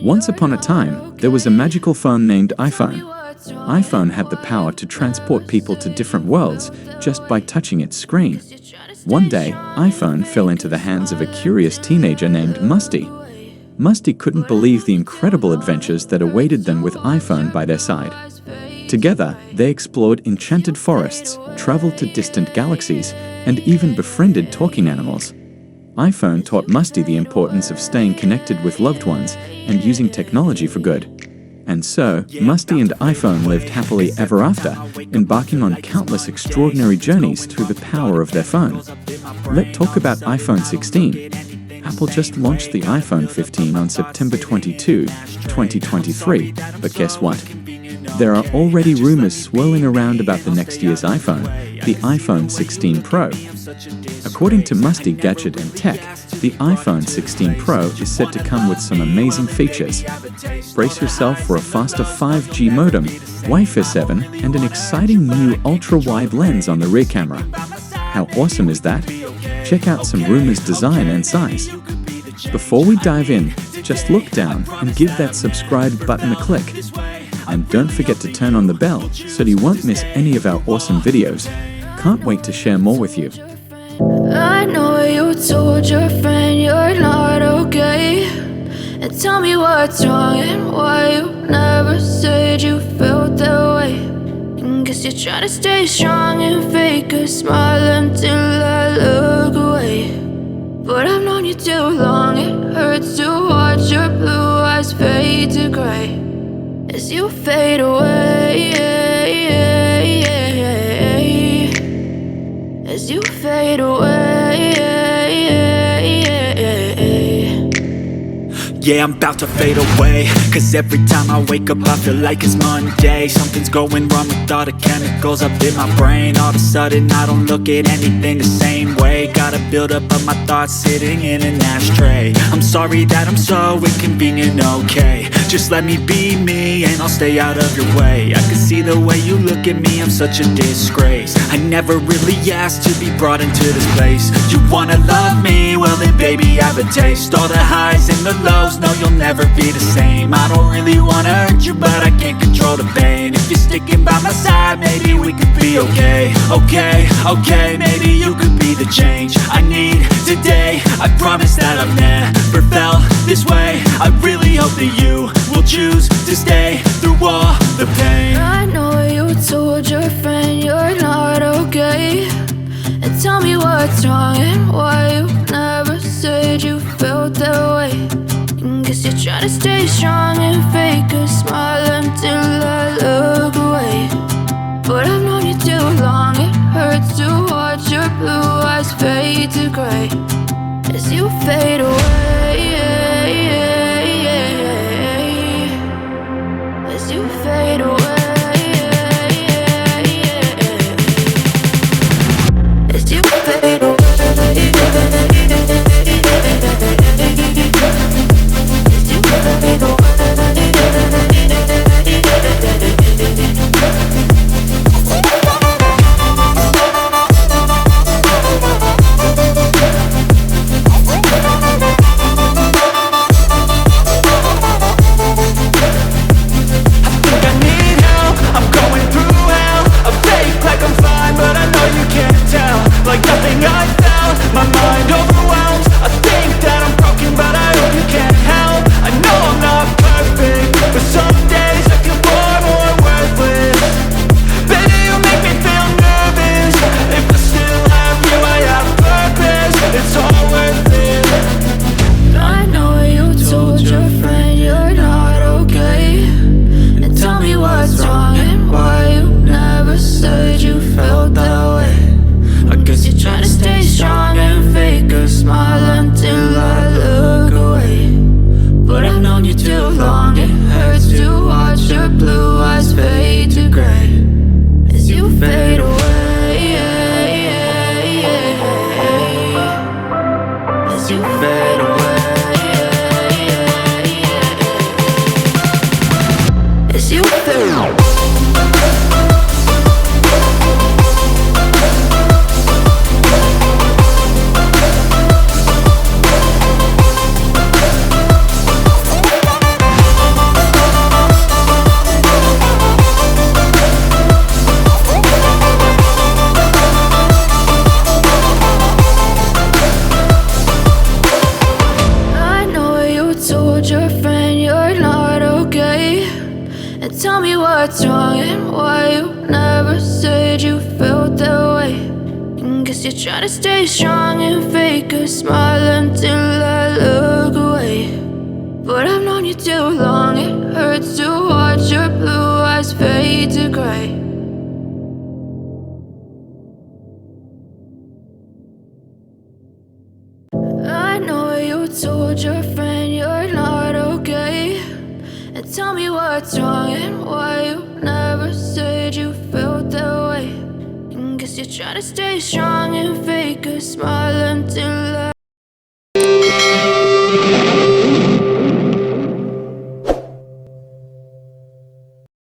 Once upon a time, there was a magical phone named iPhone. iPhone had the power to transport people to different worlds just by touching its screen. One day, iPhone fell into the hands of a curious teenager named Musty. Musty couldn't believe the incredible adventures that awaited them with iPhone by their side. Together, they explored enchanted forests, traveled to distant galaxies, and even befriended talking animals. iPhone taught Musty the importance of staying connected with loved ones and using technology for good. And so, Musty and iPhone lived happily ever after, embarking on countless extraordinary journeys through the power of their phone. Let's talk about iPhone 16. Apple just launched the iPhone 15 on September 22, 2023, but guess what? There are already rumors swirling around about the next year's iPhone, the iPhone 16 Pro. According to Musty, Gadget and Tech, the iPhone 16 Pro is set to come with some amazing features. Brace yourself for a faster 5G modem, Wi-Fi 7, and an exciting new ultra-wide lens on the rear camera. How awesome is that? Check out some rumors, design and size. Before we dive in, just look down and give that subscribe button a click. And don't forget to turn on the bell so you won't miss any of our awesome videos. Can't wait to share more with you. I know you told your friend you're not okay, and tell me what's wrong and why you never said you felt that way. And guess you're trying to stay strong and fake a smile until I look away. But I've known you too long, it hurts to watch your blue eyes fade to gray as you fade away, as you fade away. Yeah, I'm about to fade away, cause every time I wake up I feel like it's Monday. Something's going wrong with all the chemicals up in my brain. All of a sudden I don't look at anything the same way. Got a buildup of my thoughts sitting in an ashtray. I'm sorry that I'm so inconvenient, okay. Just let me be me and I'll stay out of your way. I can see the way you look at me, I'm such a disgrace. I never really asked to be brought into this place. You wanna love me? Well then baby I have a taste. All the highs and the lows, no you'll never be the same. I don't really wanna hurt you but I can't control the pain. If you're sticking by my side maybe we could be okay. Okay, maybe you could be the change I need today. I promise that I've never felt this way. I really hope that you will choose to stay through all the pain. I know you told your friend you're not okay, and tell me what's wrong and why you never said you felt that way. And guess you're trying to stay strong and fake a smile until I look away. But I've known you too long, it hurts to watch your blue eyes fade to gray as you fade away, as you fade away, as you fade away. told your friend you're not okay. And tell me what's wrong and why you never said you felt that way. And guess you're trying to stay strong and fake a smile until I look away. But I've known you too long, it hurts to watch your blue eyes fade to gray. I know you told your friend you're not okay. And tell me what's wrong and why you never said you felt that way. And guess you're trying to stay strong and fake a smile until I